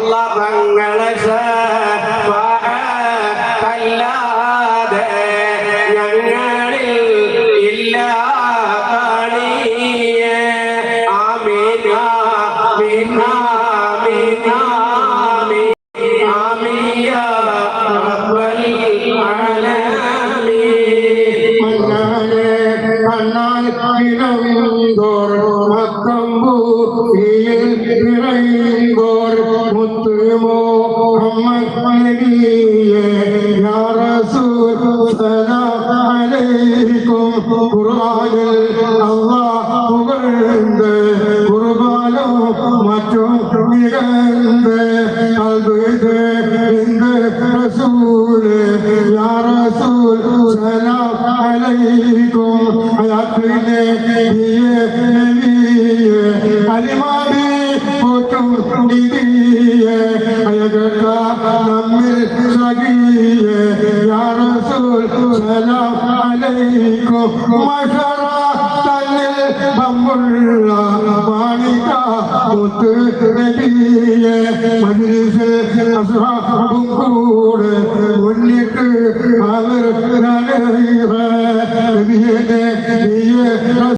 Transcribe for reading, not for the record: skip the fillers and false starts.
അല്ലാഹ് തങ്ങളെ ഷഫാഅത്തല്ലാതെ ഞങ്ങളിൽ ഇല്ല കാണിയേ. ആമീൻ ആമീൻ ആമീൻ ആമീൻ ആമീൻ യാ റബ്ബൽ ആലമീൻ. മന്നാലെ കണ്ണാൽ കിഴങ്ങോർ മക്കമ്പൂ നിറയുമ്പോർ മുത്ത് മുഹമ്മദ് നബിയേ യാ റസൂൽ സലാം അലൈക്കും. ഖുർആനിൽ അല്ലാഹ് പുകഴ്ന്ന് ഖുർബാനോ മറ്റും നികഴ്ന്ന് അൽബിദ് ഇന്ദ് റസൂൽ യാ റസൂൽ സലാം അലൈക്കും. ഹയാത്തിലെ അലിമാബി പോറ്റും നിധിയെ അയകട്ട നമ്മിൽ സഖിയെ യാ റസൂൽ സലാം അലൈക്കും. മഷറ തന്നിൽ ബമ്മുള്ള മാണിക മുത്ത്